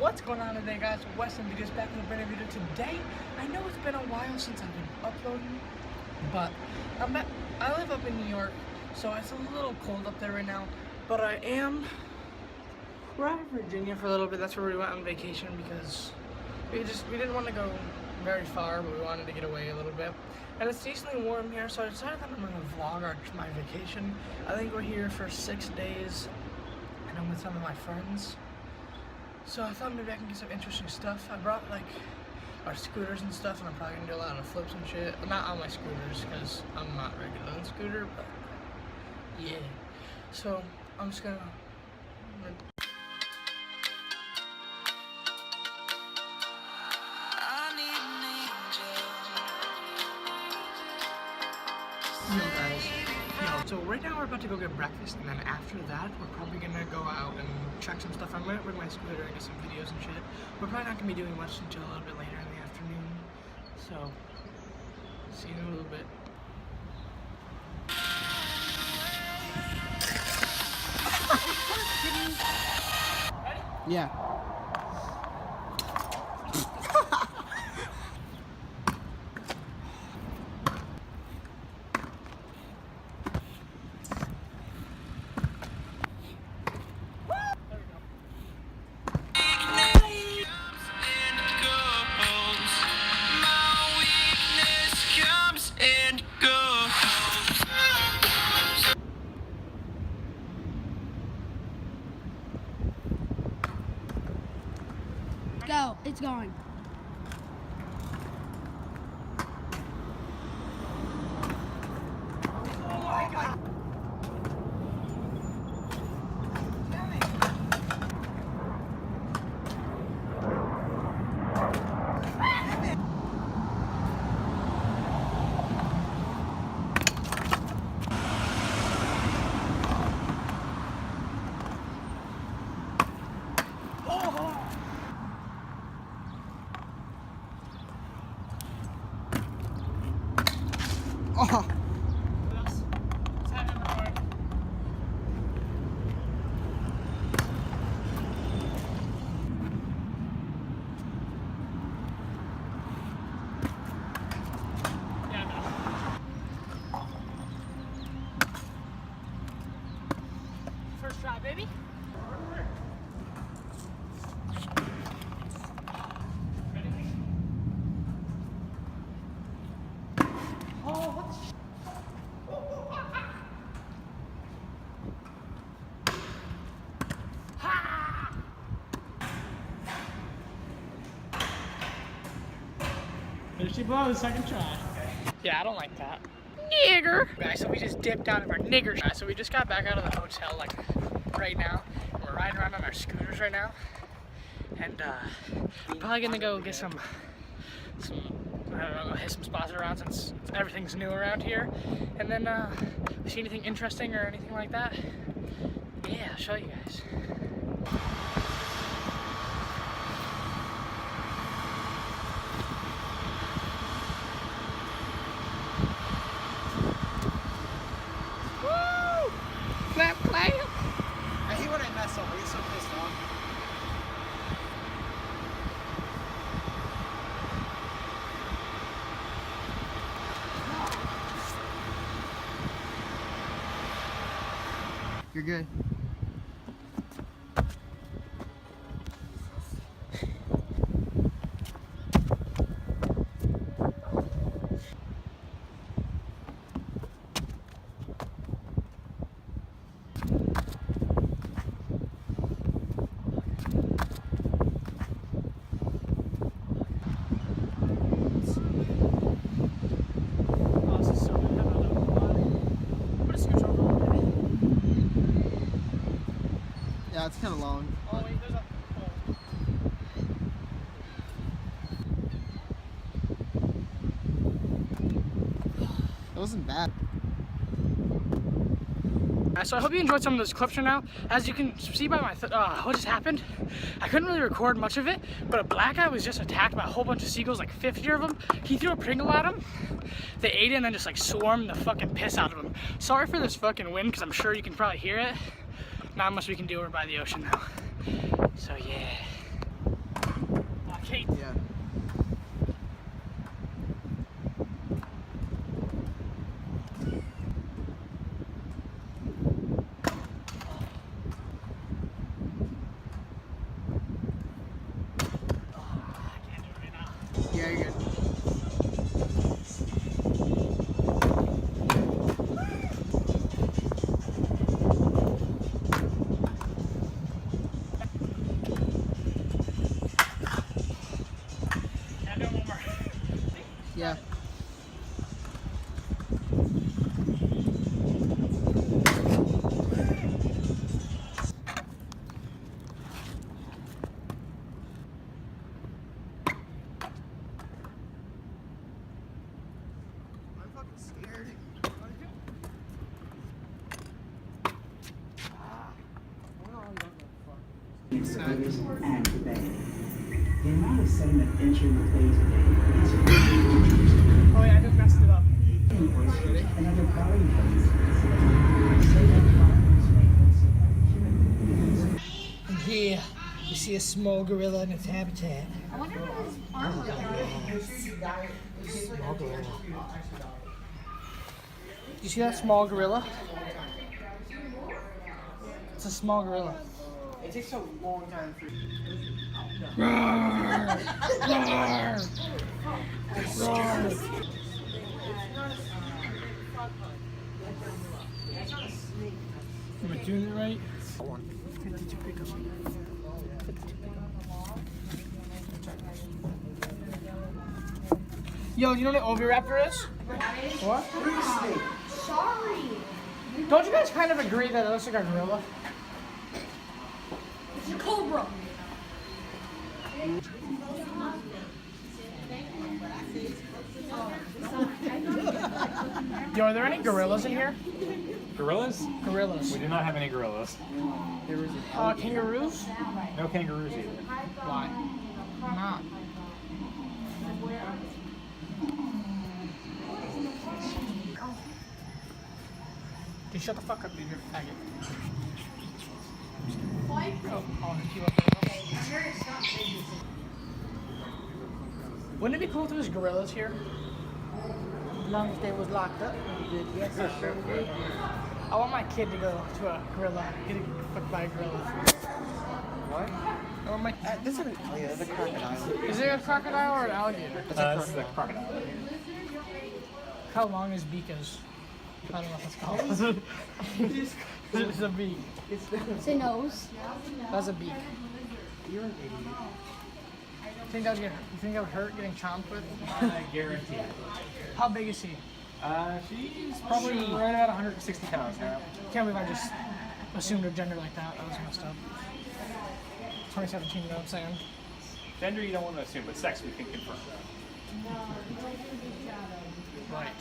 What's going on today, guys? Weston Videos back with a brand new video today. I know it's been a while since I've been uploading, but I live up in New York, so it's a little cold up there right now. But we're out of Virginia for a little bit. That's where we went on vacation because we didn't want to go very far, but we wanted to get away a little bit. And it's decently warm here, so I decided that I'm going to vlog my vacation. I think we're here for 6 days, and I'm with some of my friends. So I thought maybe I can get some interesting stuff. I brought like our scooters and stuff, and I'm probably gonna do a lot of flips and shit. Not on my scooters, because I'm not regular on scooter, but yeah. So I'm just gonna So right now we're about to go get breakfast, and then after that we're probably gonna go out and check some stuff. I'm gonna bring my scooter and get some videos and shit. We're probably not gonna be doing much until a little bit later in the afternoon. So see you in a little bit. Ready? Yeah. Go, it's going. Oh my God. Damn it. Oh. First try, baby. Oh, what the sh**? Ha! There she blows, second try. Yeah, I don't like that. Nigger! Guys, so we just dipped out of our nigger. Guys, so we just got back out of the hotel, like, right now. We're riding around on our scooters right now. And, I'm probably gonna go get some I don't know, hit some spots around since everything's new around here. And then, see anything interesting or anything like that? Yeah, I'll show you guys. Woo! Clap, clap! I hate when I mess up. I get so pissed off. You're good. Yeah, it's kind of long. Oh, wait, there's a... It wasn't bad. So I hope you enjoyed some of those clips right now. As you can see by my, what just happened, I couldn't really record much of it, but a black guy was just attacked by a whole bunch of seagulls, like 50 of them. He threw a Pringle at him. They ate it and then just like swarmed the fucking piss out of him. Sorry for this fucking wind, because I'm sure you can probably hear it. Not much we can do, we're by the ocean now. So yeah. Yeah. I'm fucking scared. Next to rivers and the bay. The amount of sediment entering the bay today is Oh yeah, I just messed it up. oysters and other body parts. Say that farmers may also have human beings. And here, you see a small gorilla in its habitat. I wonder what his arm looks like. Small gorilla. You see that small gorilla? It's a small gorilla. It takes a long time for Am I doing it right? Yo, do you know what an oviraptor is? What? Sorry. Don't you guys kind of agree that it looks like a gorilla? It's a cobra. Yo, are there any gorillas in here? Gorillas? Gorillas. We do not have any gorillas. Kangaroos? No kangaroos either. Why? Not. Dude, shut the fuck up, dude. You're a faggot. I'll hit you up. Wouldn't it be cool if there was gorillas here? As long as they was locked up. Yes, sir. I want my kid to go to a gorilla. Get fucked by a gorilla. what? I want my. This isn't. Oh yeah, the crocodile. Is there a crocodile or an alligator? This is the crocodile. How long his beak is? I don't know what that's called. It's a beak. It's a nose. That's a beak. You're an idiot. You think that would hurt getting chomped with? I guarantee it. How big is he? She's probably right about 160 pounds now. Can't believe I just assumed her gender like that. That was messed up. 2017, you know what I'm saying? Gender you don't want to assume, but sex we can confirm. Right.